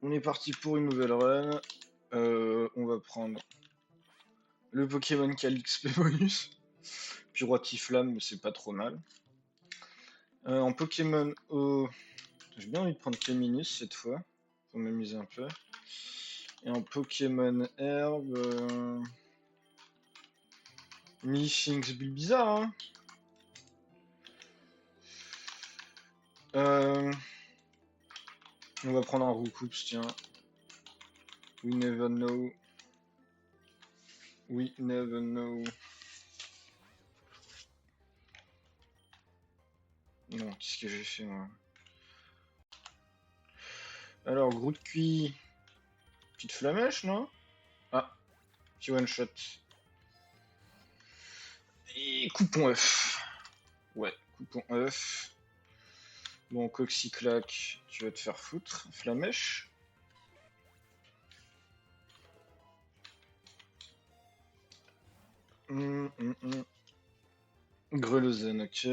On est parti pour une nouvelle run. On va prendre le Pokémon qui a l'XP bonus. Puis Roi Tiflamme, mais c'est pas trop mal. En Pokémon O, j'ai bien envie de prendre Cléminus cette fois, pour m'amuser un peu. Et en Pokémon Herbe, Miffing, Bulbizarre, hein. On va prendre un Roucoups, tiens. We never know. We never know. Non, qu'est-ce que j'ai fait moi? Alors, gros de cuit. Petite flamèche, non? Ah, petit one shot. Et coupon œuf. Ouais, coupon œuf. Bon, Coxyclac, tu vas te faire foutre. Flamèche. Grelozen, ok.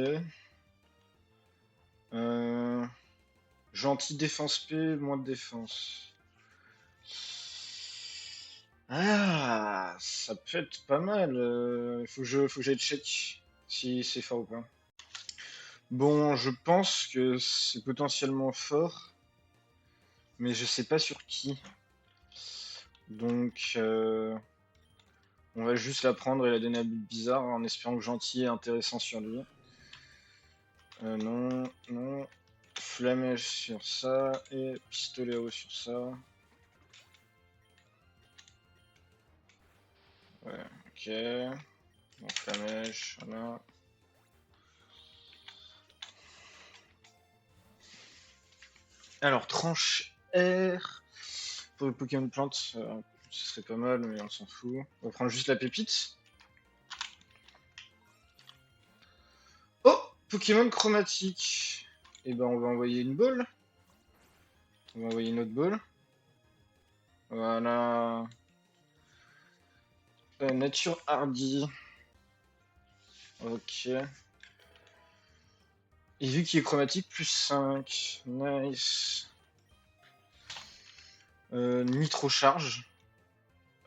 Gentil défense P, moins de défense. Ah, ça peut être pas mal. Faut que j'aille check si c'est fort ou pas. Bon, je pense que c'est potentiellement fort, mais je sais pas sur qui. Donc, on va juste la prendre et la donner à Bulbizarre en espérant que Gentil est intéressant sur lui. Non, non. Flamèche sur ça et Pistoléo sur ça. Ouais, ok. Bon, Flamèche, voilà. Alors, tranche R. Pour le Pokémon Plante, ce serait pas mal, mais on s'en fout. On va prendre juste la pépite. Oh, Pokémon chromatique. Et ben, on va envoyer une balle. On va envoyer une autre balle. Voilà. Nature Hardy. Ok. Et vu qu'il est chromatique, plus 5. Nice. Nitro Charge.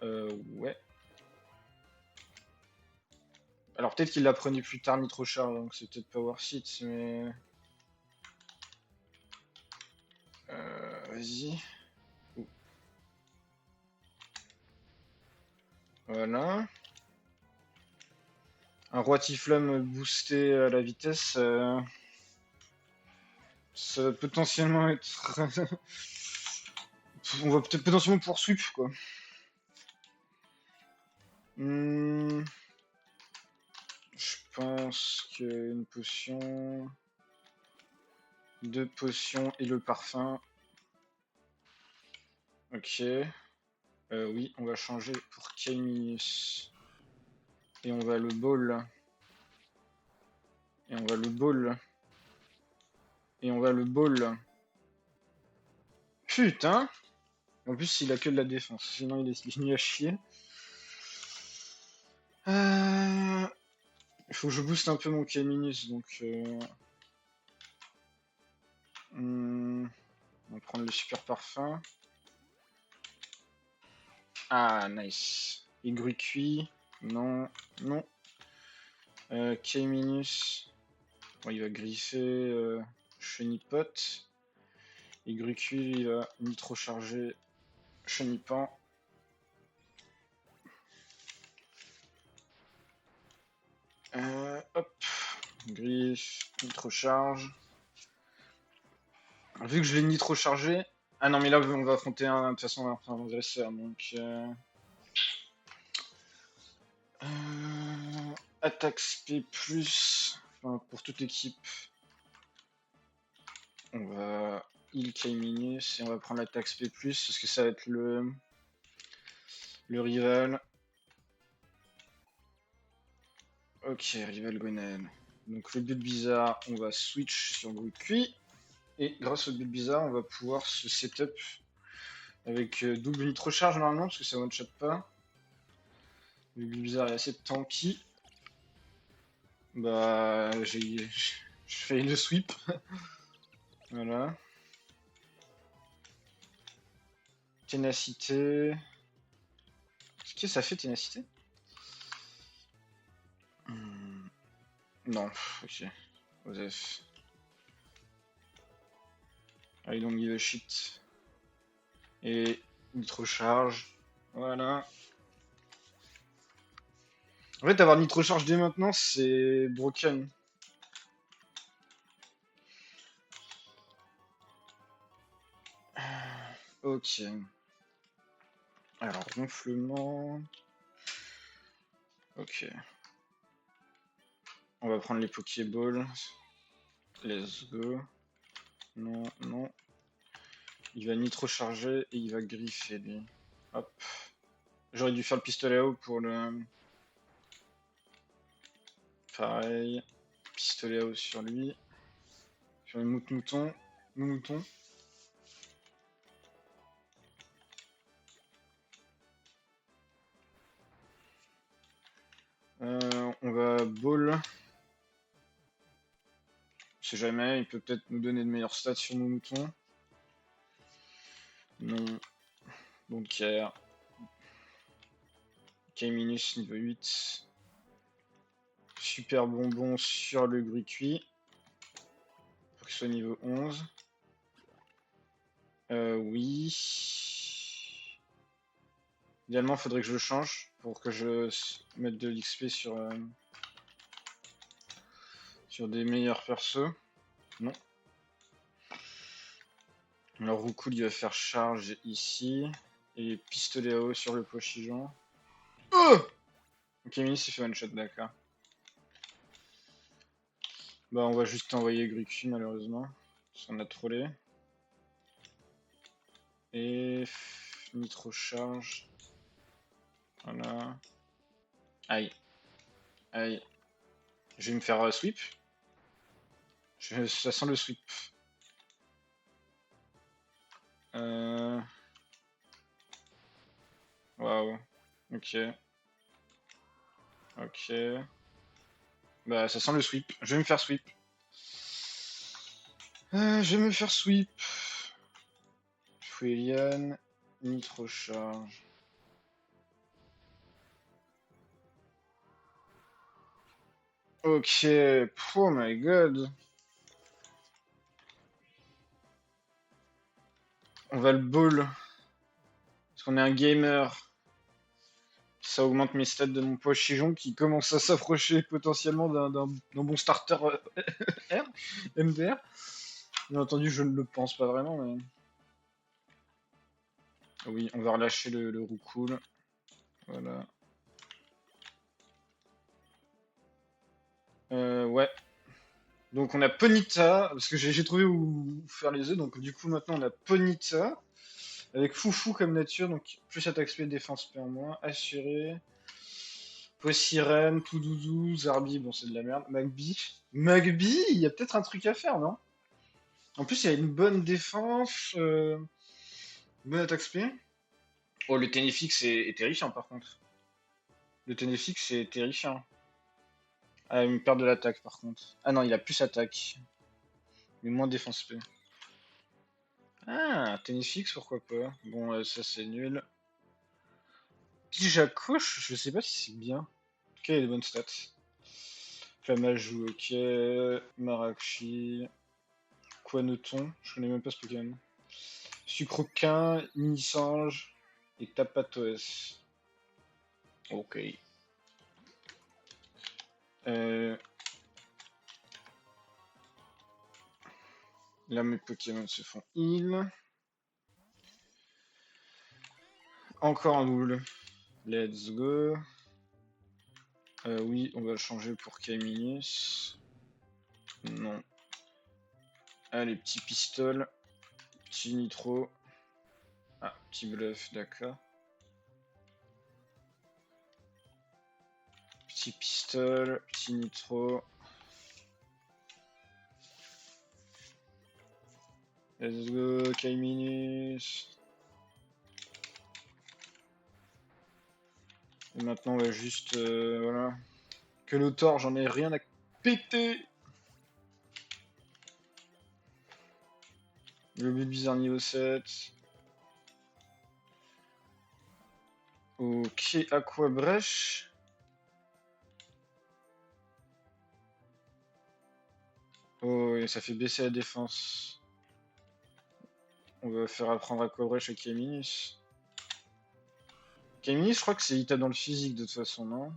Ouais. Alors peut-être qu'il l'a prenait plus tard Nitro Charge, donc c'est peut-être pas worth it, mais... Vas-y. Oh. Voilà. Un Roi Tiflamme boosté à la vitesse, ça va potentiellement être... On va peut-être potentiellement pouvoir sweep, quoi. Je pense qu'une potion... 2 potions et le parfum. Ok. Oui, on va changer pour Caminus. Et on va le ball. Et on va le ball. Et on va le ball. Putain! En plus, il a que de la défense. Sinon, il est fini à chier. Il faut que je booste un peu mon Caminus, donc... on va prendre le super parfum. Ah, nice. Aigru cuit. Non, non. Caminus. Bon, il va griffer Chenipote. Aigru cuit, il va nitro charger Chenipan. Hop. Griffe, nitro charge. Vu que je l'ai nitro chargé. Ah non, mais là, on va affronter de toute façon un dresseur, donc. Attaque SP+, enfin, pour toute équipe. On va heal K-Minus et on va prendre l'attaque SP+, parce que ça va être le rival. Ok, rival Gwenaël. Donc le but bizarre, on va switch sur Grookui. Et grâce au but bizarre, on va pouvoir se setup avec double nitro charge normalement, parce que ça one shot pas. Le but bizarre est assez tanky. Bah, je fais le sweep. Voilà. Ténacité. Qu'est-ce que ça fait, ténacité? Non, ok. Osef. I don't give a shit. Et nitro charge. Voilà. En fait, avoir nitro charge dès maintenant, c'est broken. Ok. Alors, ronflement. Ok. On va prendre les Pokéballs. Let's go. Non, non. Il va nitro charger et il va griffer lui. Hop. J'aurais dû faire le pistolet à eau pour le... Pareil. Pistolet à eau sur lui. Sur les moutons. Mouton. On va ball. On sait jamais, il peut peut-être nous donner de meilleurs stats sur nos moutons. Non. Don't care. K-minus niveau 8. Super bonbon sur le bruit cuit. Pour que ce soit niveau 11. Oui. Idéalement, il faudrait que je le change pour que je mette de l'XP sur des meilleurs persos. Non. Alors, Roucool, il va faire charge ici. Et pistolet à eau sur le Pochigeon. Oh, ok, Mini s'est fait one shot, d'accord. Bah, on va juste envoyer Grucu, malheureusement. Parce qu'on a trollé. Et nitro charge. Voilà. Aïe. Aïe. Je vais me faire sweep. Ça sent le sweep. Waouh. Ok. Ok. Bah, ça sent le sweep. Je vais me faire sweep. Je vais me faire sweep. Fuelian. Nitro charge. Ok. Oh my god. On va le ball. Parce qu'on est un gamer. Ça augmente mes stats de mon Pochigeon qui commence à s'approcher potentiellement d'un bon starter R, MDR. Bien entendu, je ne le pense pas vraiment, mais... Oui, on va relâcher le Roucool. Voilà. Ouais. Donc on a Ponyta, parce que j'ai trouvé où faire les œufs, donc du coup maintenant on a Ponyta, avec Foufou comme nature, donc plus attaque speed, défense P en moins, assuré. Possiren, Poudoudou, Zarbi, bon c'est de la merde. Magby, il y a peut-être un truc à faire, non? En plus il y a une bonne défense, bonne attaque speed. Oh le Ténéfix est terrifiant par contre. Le Ténéfix est terrifiant. Ah, il me perd de l'attaque par contre. Ah non, il a plus attaque. Mais moins défense P. Ah, Ténéfix, pourquoi pas. Bon, ça c'est nul. Pijacoche, je sais pas si c'est bien. En tout cas, il a des bonnes stats. Flamajou, ok. Marachi. Quanoton, je connais même pas ce Pokémon. Sucroquin, Minisange et Tapatoes. Ok. Là, mes Pokémon se font heal. Encore un double. Let's go. Oui, on va le changer pour K-Minus. Non. Allez, petit pistol. Petit nitro. Ah, petit bluff, d'accord. Petit pistol, petit nitro. Let's go, K-Minus. Et maintenant, on va juste... voilà. Que le Thor, j'en ai rien à péter. Le but bizarre niveau 7. Ok, Aqua Brèche. Oh, et ça fait baisser la défense. On va faire apprendre Aqua Brèche à Kaminis. Kaminis, je crois que c'est il tape dans le physique de toute façon, non?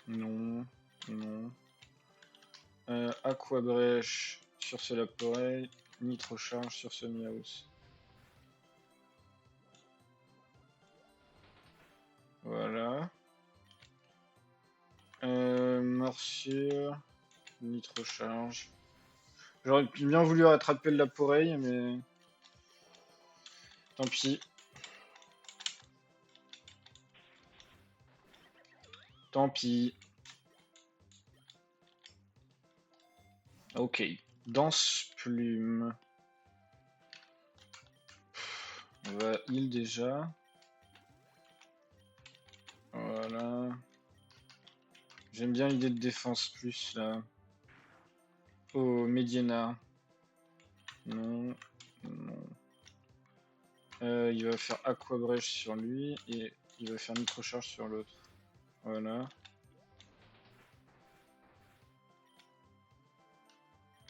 Non, non. Aqua Brèche sur ce Laporel. Nitro Charge sur ce Miaus. Voilà. Morsure. Nitro Charge. J'aurais bien voulu rattraper le Laporel, mais tant pis. Tant pis. Ok. Danse plume. On va heal déjà. Voilà. J'aime bien l'idée de défense plus là. Oh, Mediana. Non. Non. Il va faire Aqua Brèche sur lui et il va faire Nitro Charge sur l'autre. Voilà.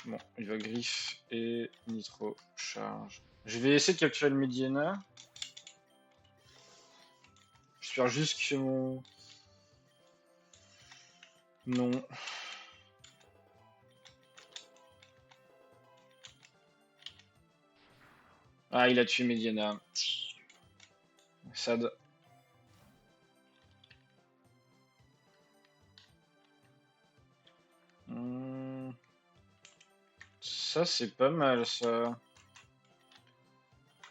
Bon, il va Griffe et Nitro Charge. Je vais essayer de capturer le Mediana. J'espère juste que mon... Non. Ah, il a tué Mediana. Sad. Ça, c'est pas mal, ça.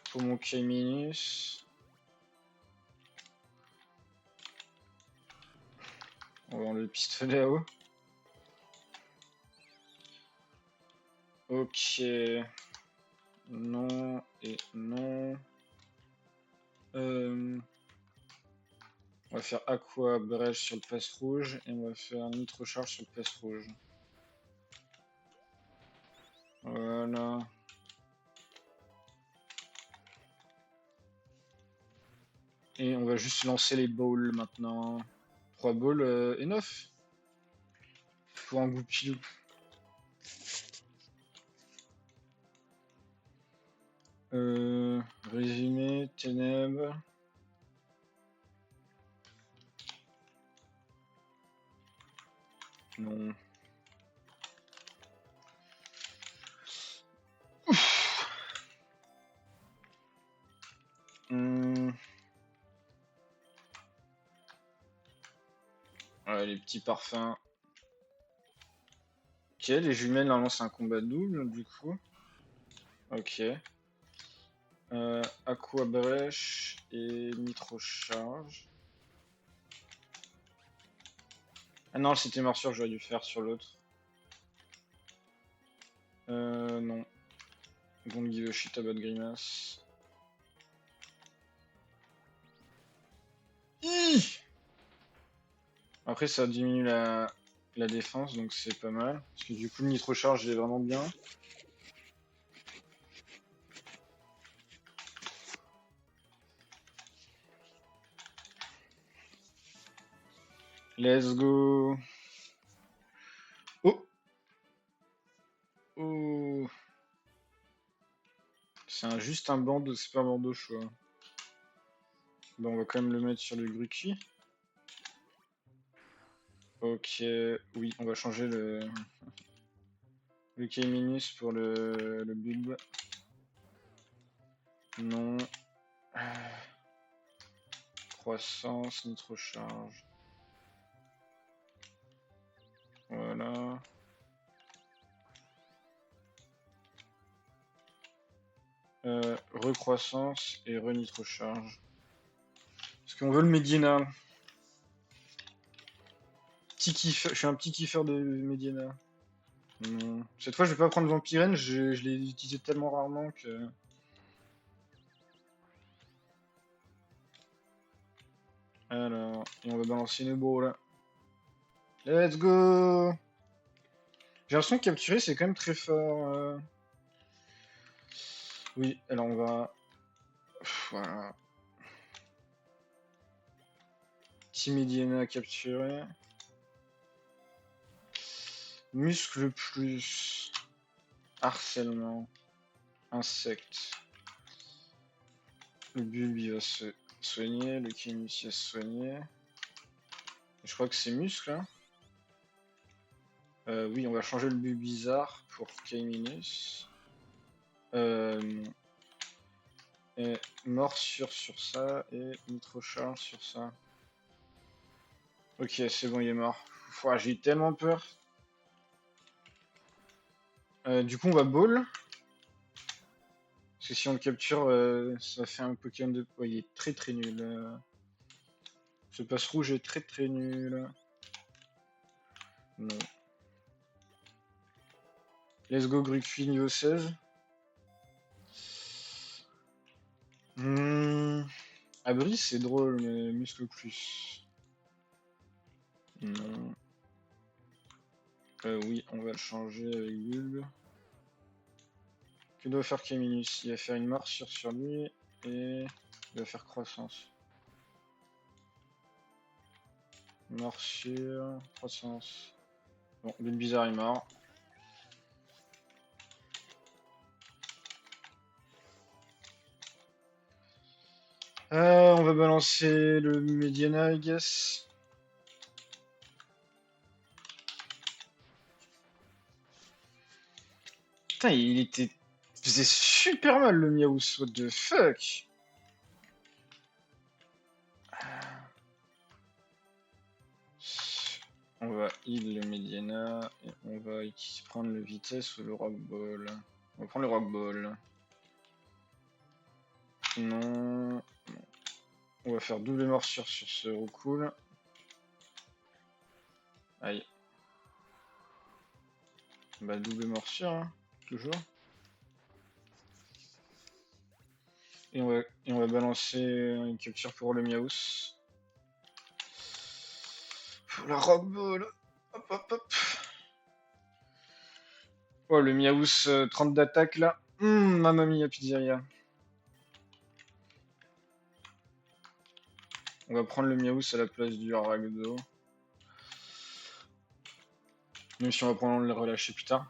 Pour mon K-Minus. On va enlever le pistolet à eau. Ok. Non et non. On va faire Aqua Brèche sur le passe rouge et on va faire Nitro Charge sur le passe rouge. Voilà. Et on va juste lancer les balls maintenant. 3 balls et 9 pour un goupilou. Résumé, ténèbres. Non. Ouais, les petits parfums. Ok, les jumelles, normalement c'est un combat double du coup. Ok. Aqua Brèche et Nitro Charge. Ah non, c'était morsure que j'aurais dû faire sur l'autre. Non. Don't give a shit about Grimace. Après, ça diminue la défense, donc c'est pas mal. Parce que du coup, le Nitro Charge est vraiment bien. Let's go. Oh. Oh. C'est juste un banc de Super Bordeaux choix. Bon, on va quand même le mettre sur le Gruki. Ok, oui, on va changer le K-Minus pour le bulbe. Non. Croissance, Nitro Charge. Voilà. Recroissance et re-Nitro Charge. Parce qu'on veut le Medina. Petit kiff, je suis un petit kiffeur de Medina. Cette fois, je vais pas prendre Vampirène, je l'ai utilisé tellement rarement que. Alors, et on va balancer une boule. Let's go! J'ai l'impression que capturer c'est quand même très fort. Oui, alors on va... Voilà. Timidiana capturé. Muscle plus. Harcèlement. Insecte. Le bulbe il va se soigner. Le Kémus il va se soigner. Je crois que c'est muscle. Hein. Oui, on va changer le bulbe bizarre pour K-. Et morsure sur ça et nitrocharge sur ça. Ok, c'est bon, il est mort. Ouah, j'ai eu tellement peur. Du coup, on va ball. Parce que si on le capture, ça fait un Pokémon de... Oh, il est très très nul. Ce passe rouge est très très nul. Non. Let's go Gruqui niveau 16. Abri c'est drôle, mais muscle plus. Non. Oui, on va le changer avec Bulbe. Que doit faire Caminus? Il va faire une morsure sur lui et il va faire croissance. Morsure, croissance. Bon, Bulbe bizarre est mort. On va balancer le Mediana, I guess. Putain, il faisait super mal le Miaus, what the fuck? On va heal le Mediana et on va prendre le vitesse ou le Rock Ball. On va prendre le Rock Ball. Non. On va faire double morsure sur ce Roucool. Aïe. Bah double morsure, hein, toujours. Et on va balancer une capture pour le Miaus. Pour la Rock Ball. Hop hop hop. Oh le Miaus 30 d'attaque là. Mamma mia pizzeria. On va prendre le Miaus à la place du Aragdo. Même si on va probablement le relâcher plus tard.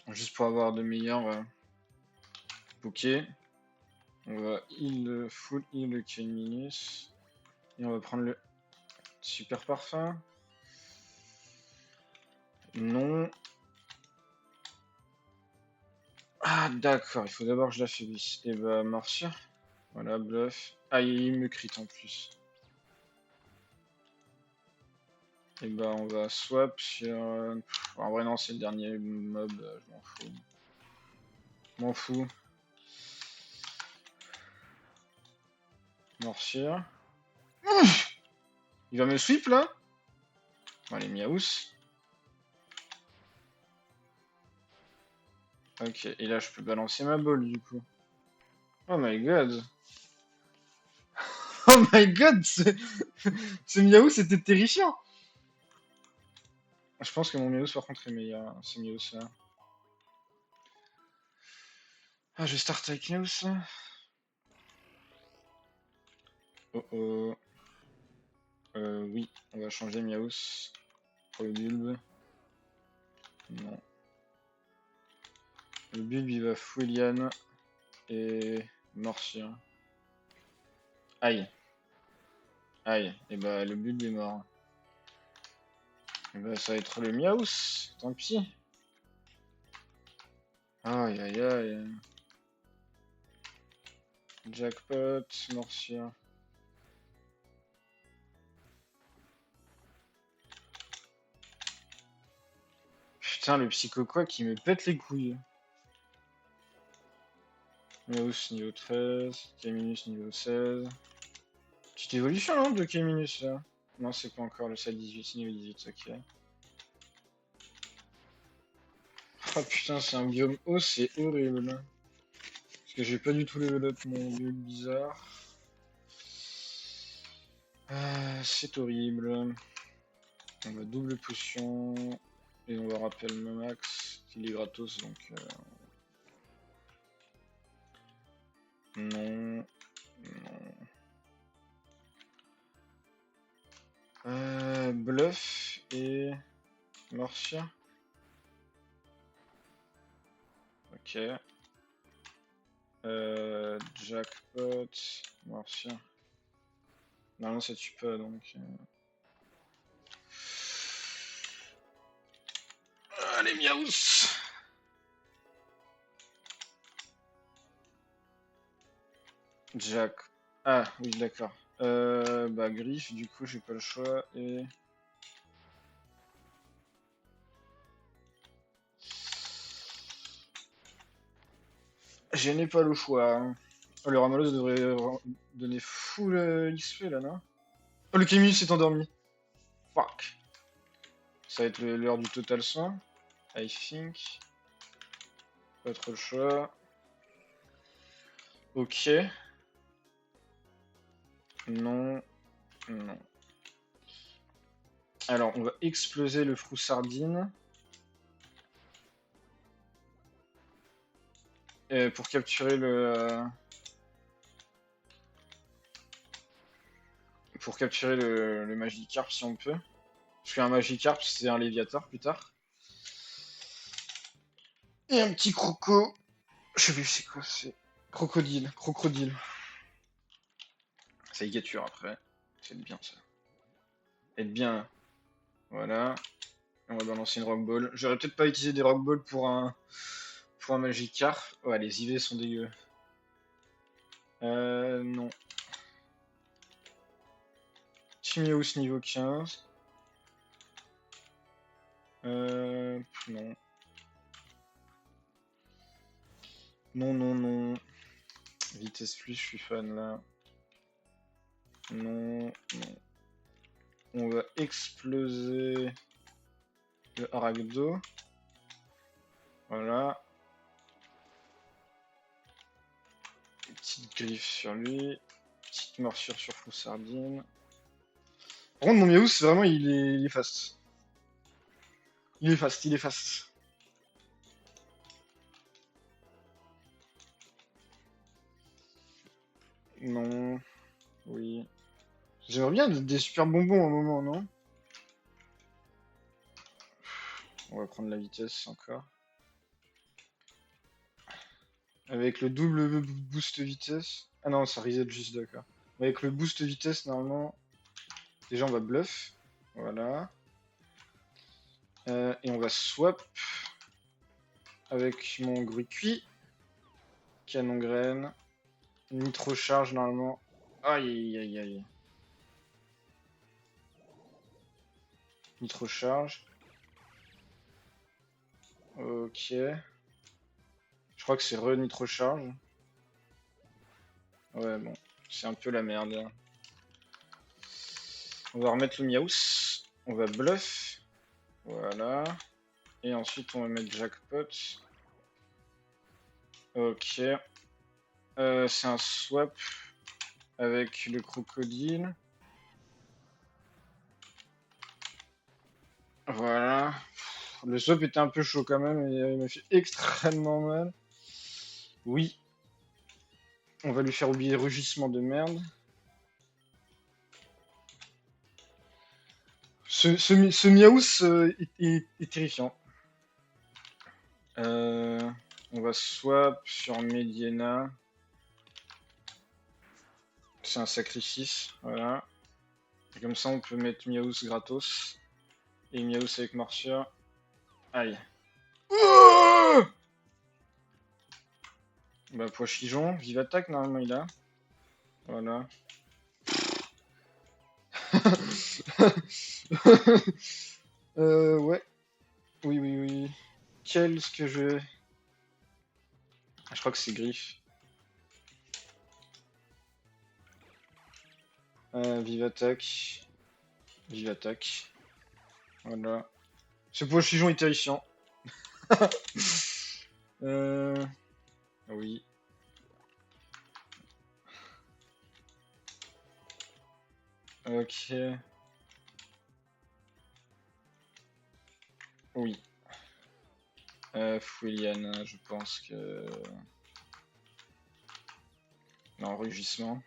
Juste pour avoir de meilleurs Poké. On va heal full heal le K-. Et on va prendre le super parfum. Non. Ah d'accord, il faut d'abord que je l'affaiblisse. Et bah morsure. Voilà, bluff. Ah il me crit en plus. Et bah on va swap sur... en vrai non c'est le dernier mob, je m'en fous. M'en fous. Morsure. Il va me sweep là. Allez, Miaus. Ok, et là je peux balancer ma balle du coup. Oh my god. Oh my god, ce Miaus c'était terrifiant. Je pense que mon Miaus par contre est meilleur, ce Miaus là. Ah, je vais start avec Miaus. Oh oh. Oui, on va changer Miaus pour le bulbe. Non. Le bulbe il va Fouiliane et morsure. Aïe. Aïe. Et bah le bulbe est mort. Et bah ça va être le Miaus. Tant pis. Aïe aïe aïe. Jackpot, morsure. Putain, le psycho qui me pète les couilles. Miaus niveau 13, Caminus niveau 16. Petite évolution non de Caminus là. Non, c'est pas encore le SA18, c'est niveau 18, ok. Oh putain, c'est un biome haut, c'est horrible. Parce que j'ai pas du tout level up mon build bizarre. C'est horrible. On va double potion. Et on va rappeler le max. Il est gratos donc. Non. Bluff et Morcia. Ok. Jackpot, Morcia. Normalement ça tue pas donc. Allez, miaous. Jack. Ah oui d'accord. Bah griffe, du coup j'ai pas le choix et. Je n'ai pas le choix, hein. Oh, le Ramalos devrait donner full XP là, non? Oh, le Kémus s'est endormi. Fuck. Ça va être l'heure du total soin. I think. Pas trop le choix. Ok. Non. Non. Alors, on va exploser le Froussardine. Pour capturer le Magikarp si on peut. Parce qu'un Magikarp c'est un Léviator plus tard. Et un petit croco. Je sais plus c'est quoi, c'est. Crocodile. Crocodile. Ça égature après. C'est bien ça. Être bien. Voilà. On va balancer une Rock Ball. J'aurais peut-être pas utilisé des Rock Ball pour un Magikarp. Ouais, les IV sont dégueux. Non. Timios niveau 15. Non. Non, non, non. Vitesse plus, je suis fan là. Non, non. On va exploser le Aragdo. Voilà. Petite griffe sur lui. Petite morsure sur Froussardine. Par contre, mon Miaus, vraiment, il est fast. Il est fast, il est fast. Non. Oui. J'aimerais bien des super bonbons à un moment, non? On va prendre la vitesse encore. Avec le double boost vitesse. Ah non, ça reset juste, d'accord. Avec le boost vitesse, normalement, déjà on va bluff. Voilà. Et on va swap avec mon gruy cuit. Canon graine. Nitro charge normalement. Aïe aïe aïe. Nitro charge. Ok. Je crois que c'est re-nitro charge. Ouais, bon. C'est un peu la merde. On va remettre le Miaus. On va bluff. Voilà. Et ensuite, on va mettre jackpot. Ok. C'est un swap avec le crocodile. Voilà. Le swap était un peu chaud quand même et il m'a fait extrêmement mal. Oui. On va lui faire oublier rugissement de merde. Ce Miaus est terrifiant. On va swap sur Mediena. C'est un sacrifice, voilà. Et comme ça, on peut mettre Miaus gratos. Et Miaus avec Morcia. Aïe. Oh bah, Poichijon, vive attaque, normalement, il a. Voilà. Ouais. Oui, oui, oui. Qu'est-ce que je... Ah, je crois que c'est Griffe. Vive attaque. Vive attaque. Voilà. Ce Poichijon est terrifiant. Oui. Ok. Oui. Fouiliane, je pense que... Non, rugissement.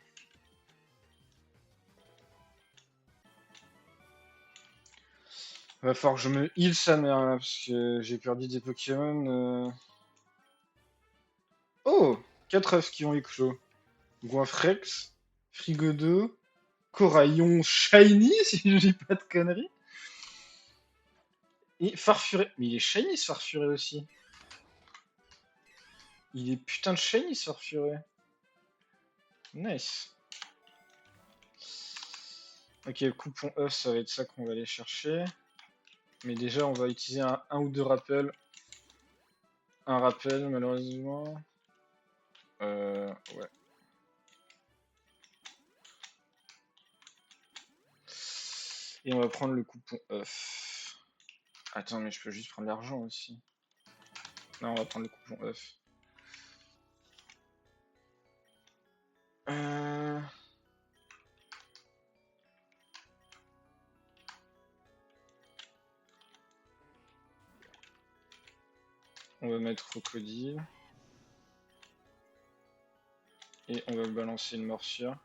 Va falloir que je me heal sa mère là, parce que j'ai perdu des Pokémon. Oh! 4 œufs qui ont éclos. Goinfrex, Frigodo, Coraillon Shiny, si je dis pas de conneries. Et Farfuré. Mais il est Shiny ce Farfuré aussi. Il est putain de Shiny ce Farfuré. Nice. Ok, coupon œuf, ça va être ça qu'on va aller chercher. Mais déjà, on va utiliser un ou deux rappels. Un rappel, malheureusement. Ouais. Et on va prendre le coupon œuf. Attends, mais je peux juste prendre l'argent aussi. Non, on va prendre le coupon œuf. Euh... On va mettre crocodile. Et on va balancer une morsure.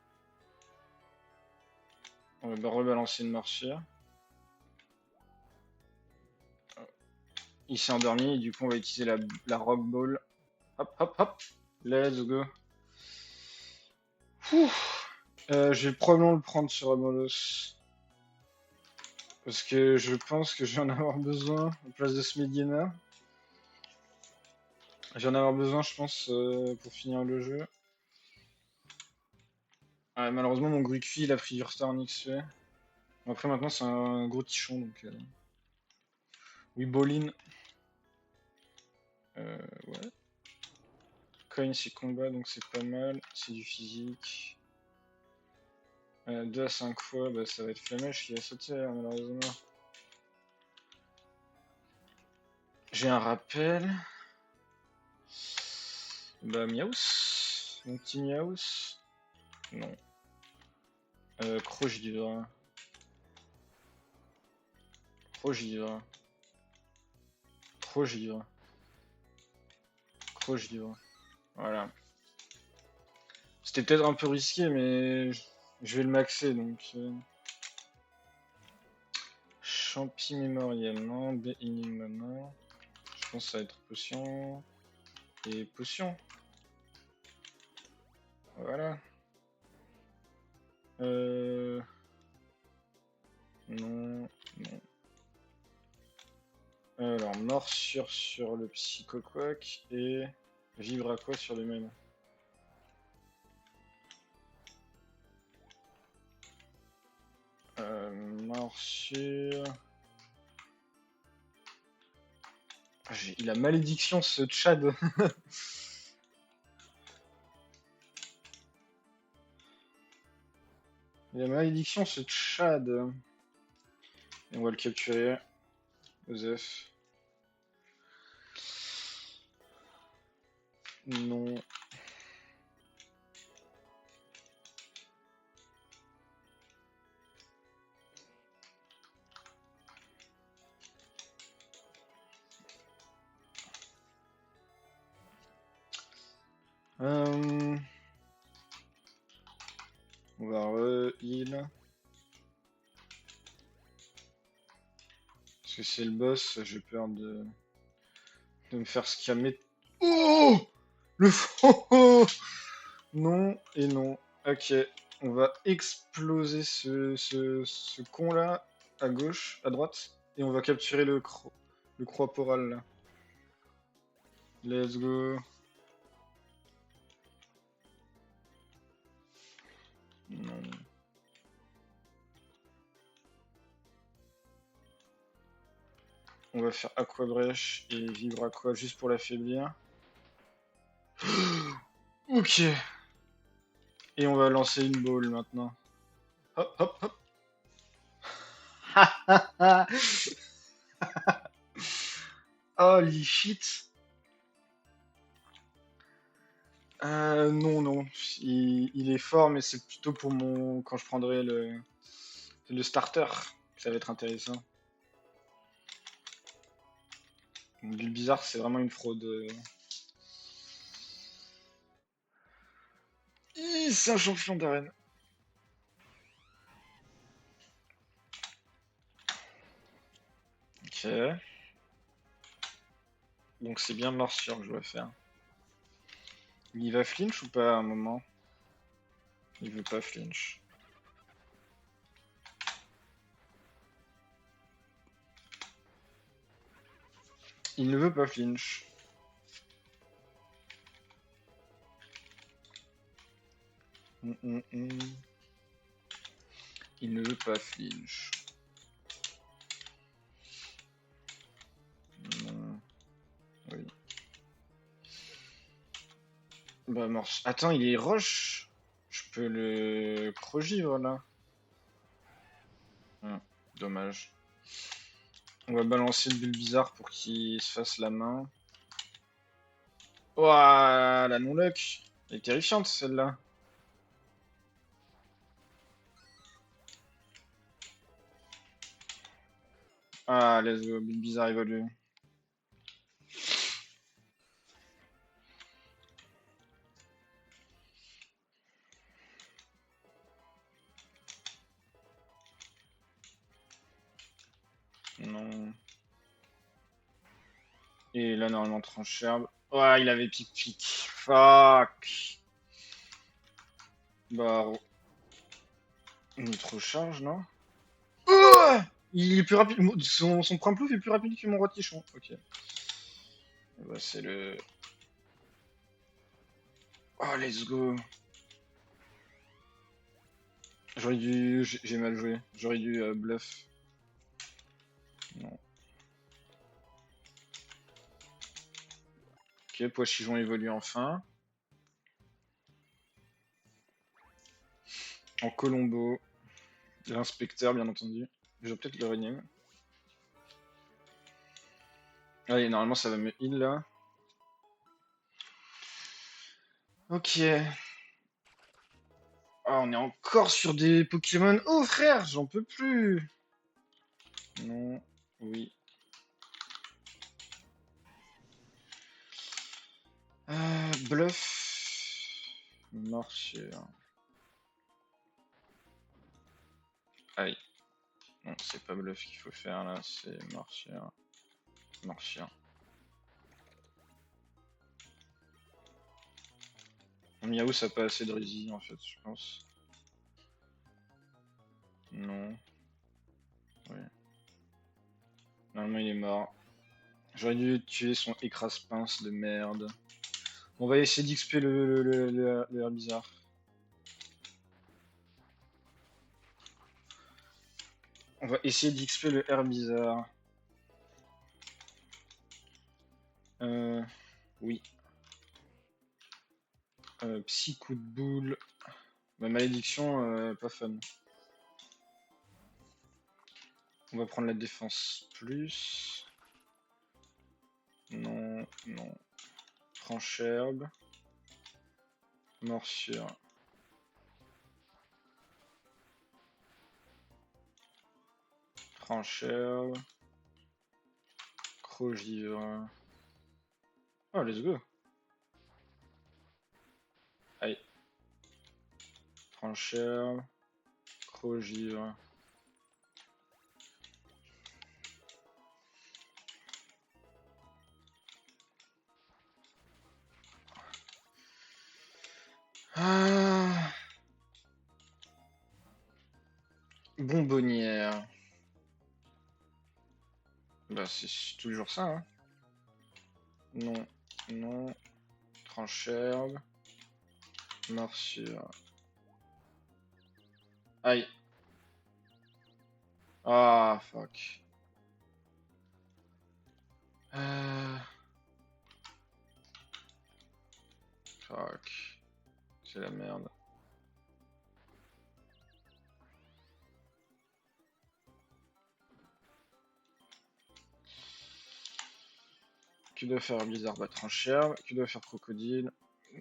On va rebalancer une morsure. Il s'est endormi et du coup on va utiliser la rock ball. Hop hop hop. Let's go. Je vais probablement le prendre sur Amolos. Parce que je pense que je vais en avoir besoin en place de Smedina. Je vais en avoir besoin, je pense, pour finir le jeu. Ouais, malheureusement, mon Gruikui, il a pris du retard en XP. Bon, après, maintenant, c'est un gros tichon, donc... Oui, Bolin. Ouais. Coin, c'est combat, donc c'est pas mal. C'est du physique. 2 à 5 fois, bah, ça va être Flamèche qui va sauter, hein, malheureusement. J'ai un rappel. Bah, Miaus. Mon petit Miaus. Non. Crogivre. Crogivre. Crogivre. Crogivre. Voilà. C'était peut-être un peu risqué, mais je vais le maxer, donc... Champi mémoriel, non. Bénigme, non. Je pense que ça va être potion. Et potion. Voilà. Non, non. Alors, morsure sur le psychoquack et vibraqua sur le même. Morsure. Il a malédiction ce Tchad. Il a malédiction ce Tchad. Et on va le capturer. Osef. Non. On va re-heal. Parce que c'est le boss, j'ai peur de me faire scammer. Oh! Le faux! Non et non. Ok, on va exploser ce con là à gauche, à droite, et on va capturer le croix-poral là. Let's go. Non. On va faire Aqua Brèche et Vivre Aqua juste pour l'affaiblir. Ok. Et on va lancer une boule maintenant. Hop hop hop. Holy shit. Non, non. Il est fort, mais c'est plutôt pour mon... quand je prendrai le starter. Ça va être intéressant. Bulbizarre, c'est vraiment une fraude. C'est un champion d'arène. Ok. Donc c'est bien morsure que je dois faire. Il va flinch ou pas à un moment? Il veut pas flinch. Il ne veut pas flinch. Il ne veut pas flinch. Non. Oui. Bah morse. Attends, il est roche. Je peux le crogivre là. Dommage. On va balancer le Bulbizarre pour qu'il se fasse la main. Ouah, la non-luck. Elle est terrifiante celle-là. Ah, let's go, Bulbizarre évolue. Non. Et là, normalement, tranche-herbe. Ouah, il avait pic-pic. Fuck. Bah, trop charge, non? Oh, il est plus rapide. Son point plouf est plus rapide que mon roi Tichon. Ok. Bah, c'est le. Oh, let's go. J'aurais dû. J'ai mal joué. J'aurais dû bluff. Non. Ok, Poichijon évolue enfin. En Colombo. L'inspecteur, bien entendu. Je vais peut-être le rename. Allez, normalement, ça va me heal là. Ok. Ah, on est encore sur des Pokémon. Oh frère, j'en peux plus. Non. Oui. Bluff. Morsure. Aïe. Non, c'est pas bluff qu'il faut faire là, c'est morsure. Morsure. Miaou, ça a pas assez de résine en fait, je pense. Non. Oui. Normalement, il est mort. J'aurais dû tuer son écrase-pince de merde. On va essayer d'XP le Herbizarre. On va essayer d'XP le Herbizarre. Oui. Psy coup de boule. Ma malédiction, pas fun. On va prendre la défense plus. Non, non. Tranche-herbe. Morsure. Tranche-herbe. Crogivre. Oh, let's go. Allez. Tranche-herbe. Crogivre. Ah. Bonbonnière. Bah, c'est toujours ça, hein. Non, non. Tranche-herbe. Morsure. Aïe. Ah, fuck. Fuck. C'est la merde. Qui doit faire Blizzard bah tranchère. Qui doit faire Crocodile.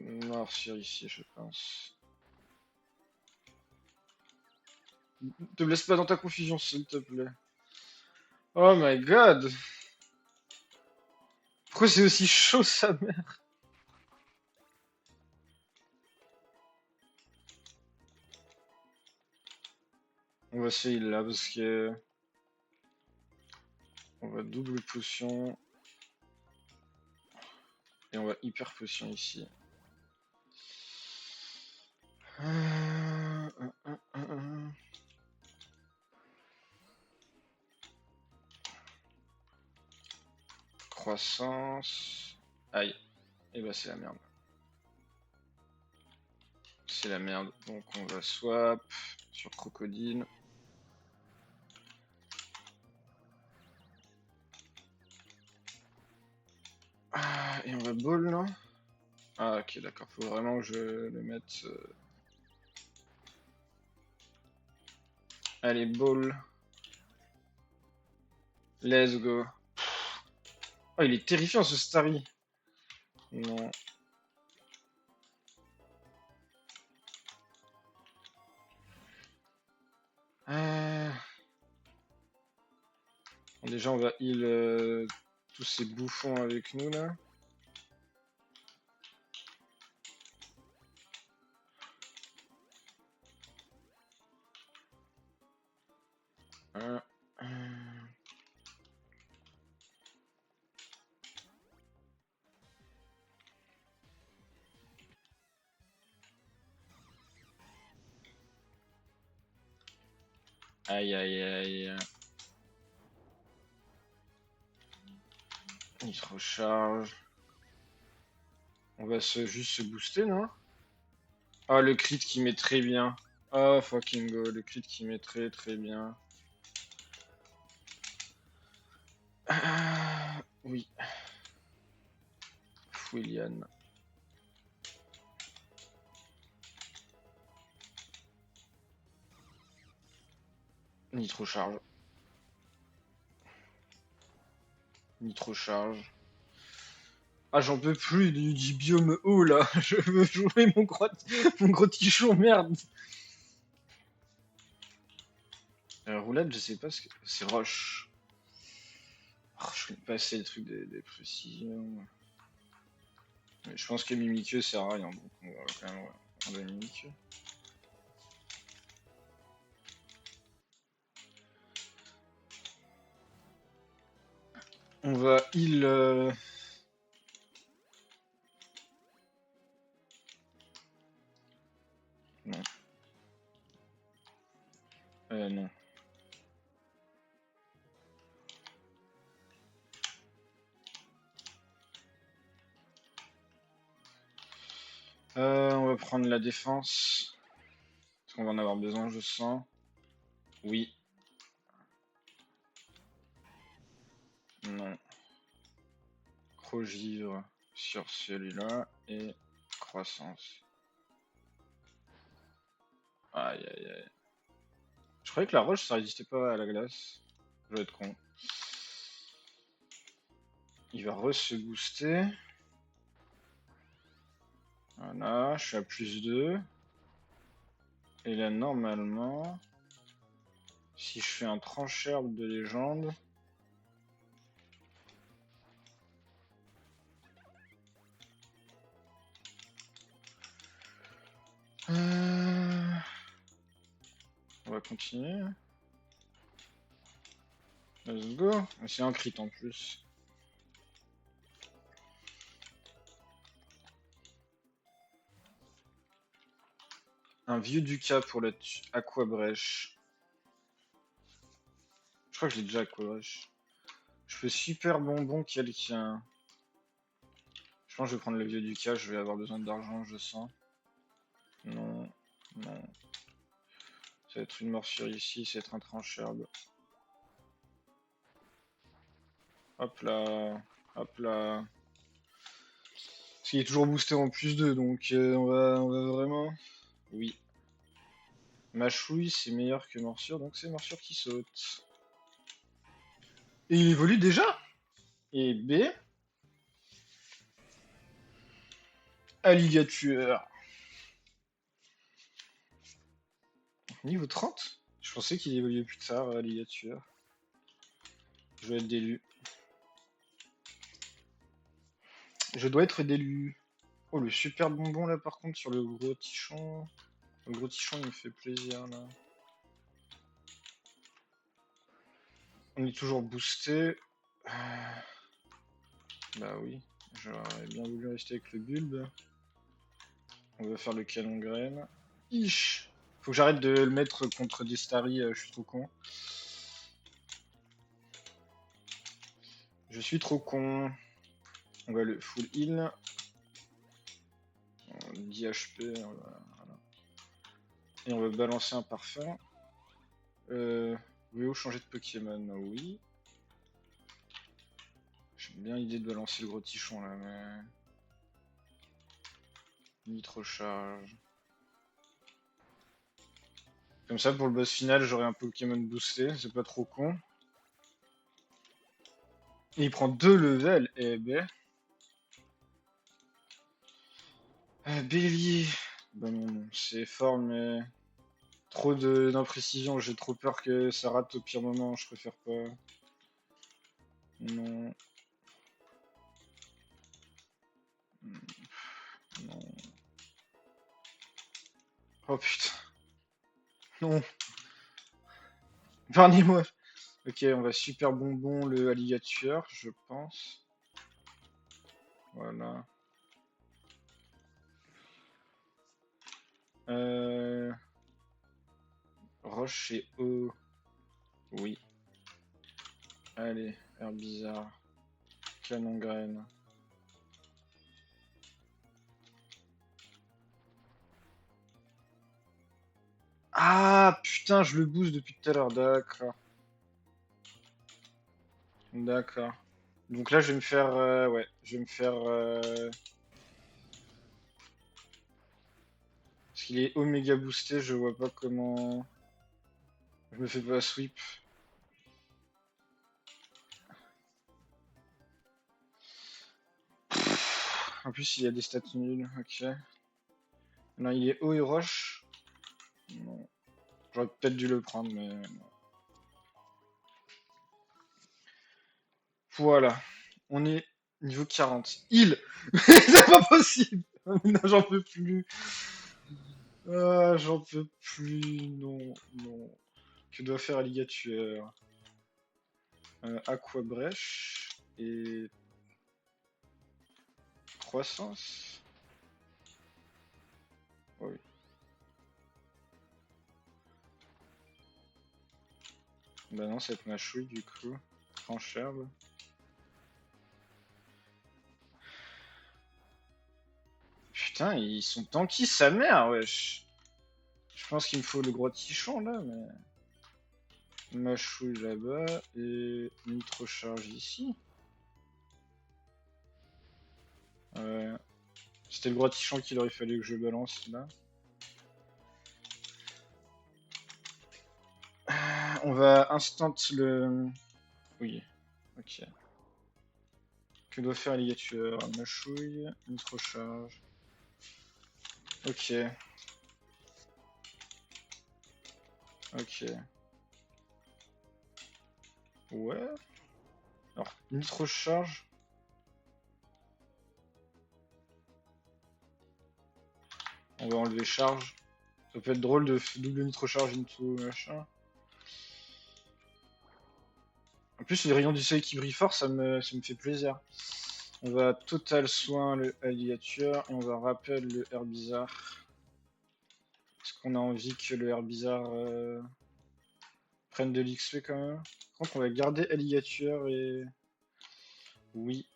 Morsure ici, je pense. Te blesse pas dans ta confusion, s'il te plaît. Oh my god. Pourquoi c'est aussi chaud, sa mère? On va essayer là parce que on va double potion et on va hyper potion ici. Croissance. Aïe. Et bah c'est la merde. C'est la merde. Donc on va swap sur crocodile. Ah, et on va ball là. Ah ok d'accord. Faut vraiment que je le mette. Allez ball. Let's go. Oh il est terrifiant ce Starry. Non. Bon, déjà on va heal tous ces bouffons avec nous là. Euh, euh. Aïe aïe aïe. Il se recharge. On va juste se booster, non? Ah, le crit qui met très bien. Oh, fucking go. Le crit qui met très très bien. Ah, oui. Fouiliane. Nitro charge. Nitro charge. Ah, j'en peux plus du biome haut là. Je veux jouer mon gros tichon, merde. Roulade, je sais pas ce que. C'est roche. Oh, je connais pas assez le truc des précisions. Mais je pense que Mimikyu sert à rien, donc on va quand même enlever Mimikyu. On va heal. Non. Non. On va prendre la défense. Parce qu'on va en avoir besoin, je sens. Oui. Non. Crogivre sur celui-là. Et croissance. Aïe aïe aïe. Je croyais que la roche ça résistait pas à la glace. Je vais être con. Il va se booster. Voilà, je suis à plus 2. Et là, normalement, si je fais un tranche-herbe de légende. On va continuer. Let's go. C'est un crit en plus. Un vieux Ducat pour la Aquabrèche. Je crois que je l'ai déjà Aquabrèche. Je fais super bonbon quelqu'un. Je pense que je vais prendre le vieux Ducat, je vais avoir besoin d'argent, je sens. Non, non. Ça va être une morsure ici, ça va être un tranche-herbe. Hop là, hop là. Parce qu'il est toujours boosté en plus 2, donc on va vraiment... Oui. Mâchouille, c'est meilleur que morsure, donc c'est morsure qui saute. Et il évolue déjà? Et B. Alligator. Niveau 30? Je pensais qu'il évoluait plus tard, Alligator. Je dois être d'élu. Je dois être d'élu. Oh, le super bonbon là, par contre, sur le gros tichon. Le gros tichon, il me fait plaisir là. On est toujours boosté. Bah oui, j'aurais bien voulu rester avec le bulbe. On va faire le canon graine. Ich. Faut que j'arrête de le mettre contre des Starry, je suis trop con. Je suis trop con. On va le full heal. 10 HP. Voilà. Et on va balancer un parfum. Voulez-vous changer de Pokémon? Oui. J'aime bien l'idée de balancer le gros tichon là, mais. Nitro charge. Comme ça, pour le boss final, j'aurai un Pokémon boosté, c'est pas trop con. Et il prend 2 levels, eh ben. Bélier. Bah non, c'est fort, mais. Trop d'imprécision, j'ai trop peur que ça rate au pire moment, je préfère pas. Non. Non. Oh putain. Non. Épargnez-moi. Ok, on va super bonbon le alligator, je pense. Voilà. Roche et eau. Oui. Allez, air bizarre. Canon graine. Ah putain, je le booste depuis tout à l'heure, d'accord. D'accord. Donc là, je vais me faire... ouais, je vais me faire... Parce qu'il est oméga boosté, je vois pas comment... Je me fais pas sweep. En plus, il y a des stats nuls, ok. Non, il est haut et roche. Non. J'aurais peut-être dû le prendre, mais... non. Voilà. On est niveau 40. Heal. C'est pas possible. Non, j'en peux plus. Ah, j'en peux plus. Non, non. Que doit faire Alligator? Aqua Brèche et croissance. Oh oui. Bah non, cette mâchouille du coup. Tranche herbe. Putain, ils sont tanky sa mère, wesh. Je pense qu'il me faut le gros tichon là, mais. Mâchouille là-bas et nitro charge ici. Ouais. C'était le gros tichon qu'il aurait fallu que je balance là. On va instant le. Oui, ok. Que doit faire Alligator? Mâchouille, nitro charge. Ok. Ok. Ouais. Alors, nitro charge. On va enlever charge. Ça peut être drôle de double nitro charge into machin. En plus, les rayons du soleil qui brillent fort, ça me fait plaisir. On va total soin le alligator et on va rappel le herbizarre. Parce qu'on a envie que le herbizarre prenne de l'XP quand même. Par contre, on va garder alligator et. Oui.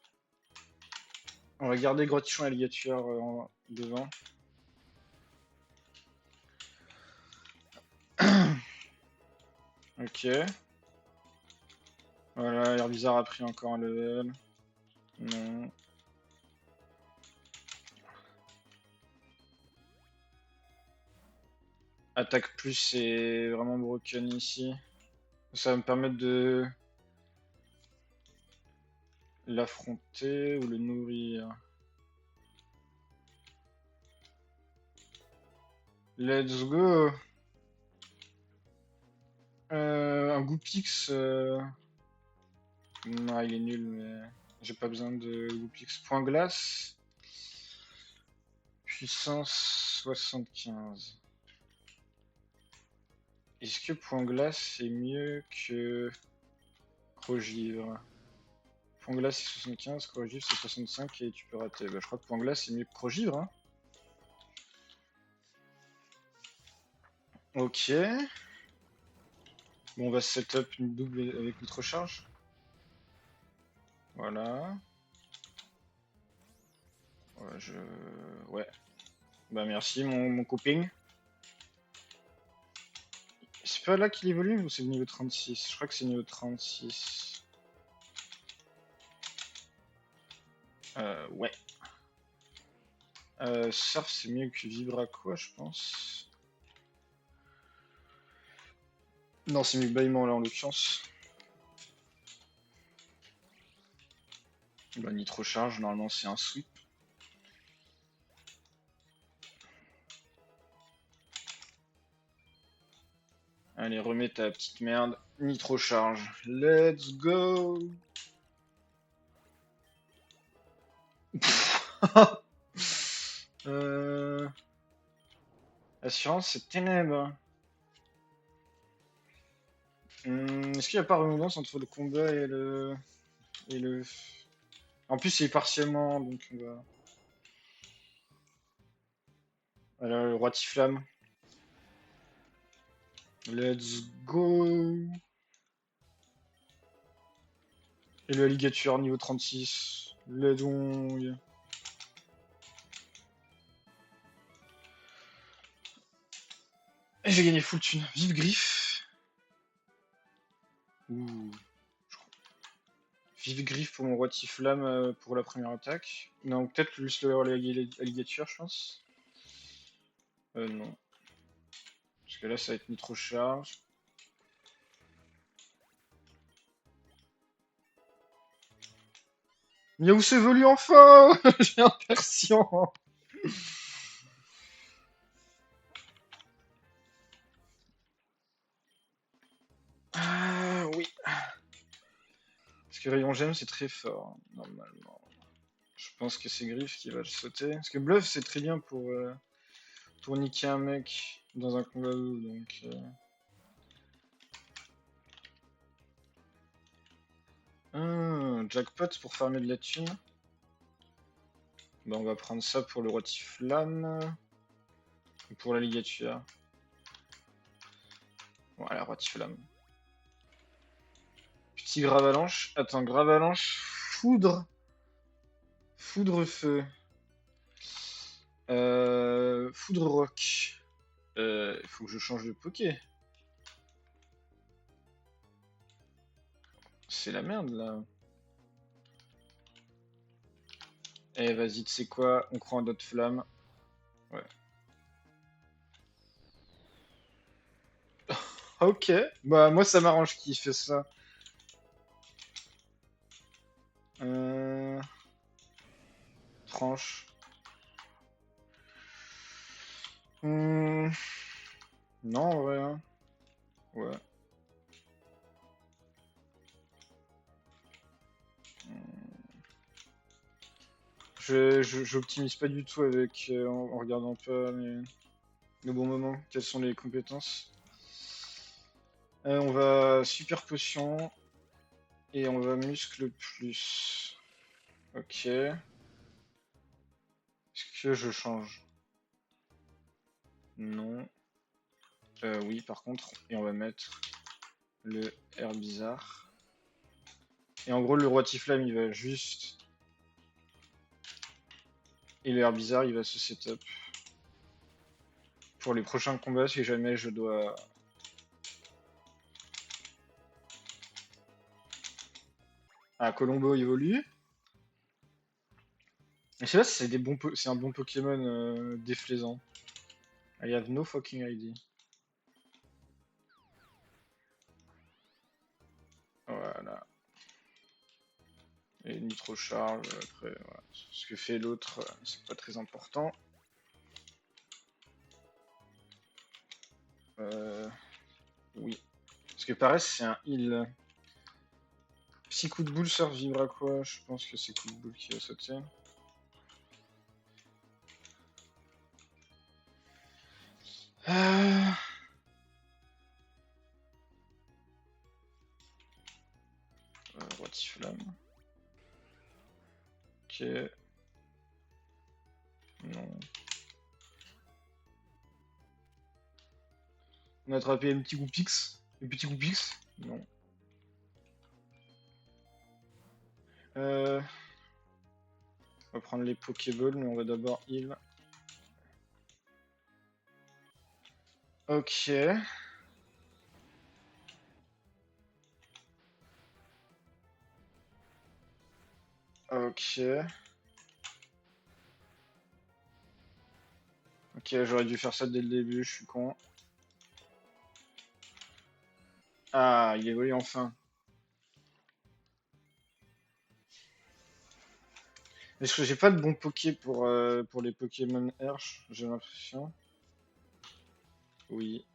On va garder Grottichon et alligator devant. Ok. Voilà, Herbizarre a pris encore un level. Non. Attaque plus, c'est vraiment broken ici. Ça va me permettre de l'affronter ou le nourrir. Let's go. Un Goupix. Non, il est nul, mais j'ai pas besoin de Goupix. Point glace. Puissance 75. Est-ce que point glace c'est mieux que Crogivre. Point glace c'est 75, Crogivre c'est 65 et tu peux rater. Bah, je crois que point glace c'est mieux que Crogivre. Hein. Ok. Bon, on va setup une double avec notre recharge. Voilà. Ouais. Bah merci mon coping. C'est pas là qu'il évolue ou c'est le niveau 36? Je crois que c'est niveau 36. Ouais. Surf c'est mieux que Vibra quoi je pense. Non c'est mieux que Bâillement là en l'occurrence. Bah Nitro Charge normalement c'est un sweep. Allez remets ta petite merde. Nitro Charge. Let's go. Assurance c'est ténèbres. Est-ce qu'il n'y a pas redondance entre le combat et le... En plus, c'est partiellement, donc on va... Voilà, le roi Tiflamme. Let's go. Et le alligator niveau 36. Let's go. Et j'ai gagné full thune. Vive griffe. Ouh. Vive griffe pour mon roi Tiflamme pour la première attaque. Non, peut-être juste le alligator, je pense. Non. Parce que là, ça va être Nitro Charge. Miaou s'évolue enfin. J'ai un Persian. Ah oui. Parce que Rayon Gemme c'est très fort, normalement. Je pense que c'est Griff qui va le sauter. Parce que Bluff c'est très bien pour niquer un mec dans un combat low, donc... Jackpot pour farmer de la thune. Bah on va prendre ça pour le roi Tiflamme. Et pour la ligature. Voilà, roi Tiflamme. Petit Gravalanche. Attends, Gravalanche, Foudre. Foudre Feu. Foudre Rock. Il faut que je change de poké. C'est la merde là. Eh vas-y, tu sais quoi, on croit en d'autres flammes. Ouais. Ok, bah moi ça m'arrange qu'il fait ça. Euh... Tranche. Hmm, Non, en vrai. Hein. Ouais. J'optimise pas du tout avec en regardant pas le bon moment. Quelles sont les compétences? On va super potion et on va muscle plus. Ok. Est-ce que je change? Non. Oui, par contre, et on va mettre le air bizarre. Et en gros, le roi Tiflamme il va juste. Et le air bizarre il va se setup. Pour les prochains combats, si jamais je dois. Ah, Colombo évolue. Je sais pas si c'est un bon Pokémon déflaisant. I have no fucking idea. Voilà. Et Nitro Charge, après, voilà. Ce que fait l'autre, c'est pas très important. Oui. Parce que pareil, c'est un heal. Psy coup de boule, Surf vibra quoi? Je pense que c'est coup de boule qui va sauter. Euh... Rotiflamme. Ok. Non. On a attrapé un petit Goupix. Un petit Goupix. Non. On va prendre les Pokéballs, mais on va d'abord heal. Ok. Ok. Ok, j'aurais dû faire ça dès le début, je suis con. Ah, il évolue enfin. Est-ce que j'ai pas de bon Poké pour les Pokémon Herche, j'ai l'impression. Oui.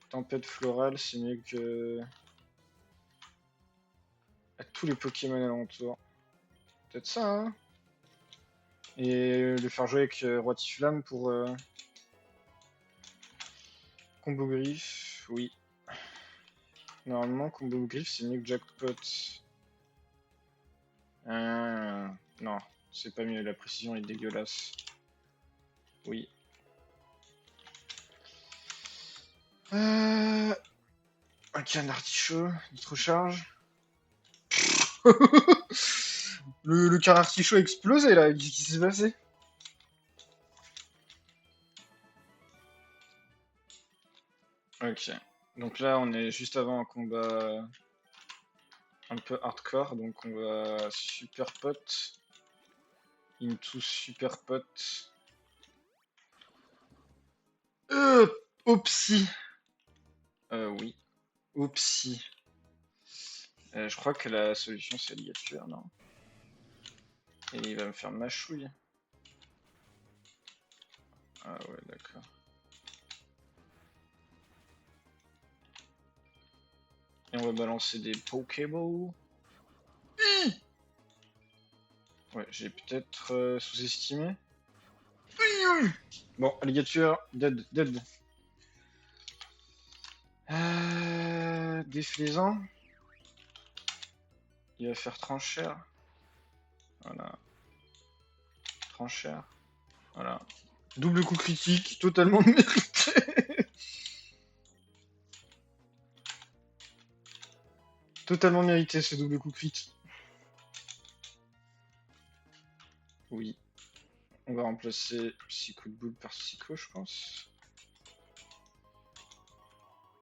Tempête florale, c'est mieux que à tous les Pokémon alentours. Peut-être ça, hein. Et le faire jouer avec Rotiflamme pour Combo Griffe, oui. Normalement, Combo Griffe, c'est mieux que Jackpot. Non, c'est pas mieux, la précision est dégueulasse. Oui. Un canard artichaut, nitro-charge. Le canard artichaut a explosé là, qu'est-ce qui s'est passé? Ok. Donc là, on est juste avant un combat un peu hardcore, donc on va super pot into super pot. Oupsie. Oui. Oupsie. Je crois que la solution c'est ligature, non? Et il va me faire mâchouille. Ah ouais, d'accord. Et on va balancer des Pokéballs. Ouais, j'ai peut-être sous-estimé. Bon, alligator, dead, dead. Déflaisant. Il va faire tranchère. Voilà. Tranchère. Voilà. Double coup critique, totalement mérité. Totalement mérité ce double coup critique. Oui. On va remplacer Psycho de boule par Psycho, je pense.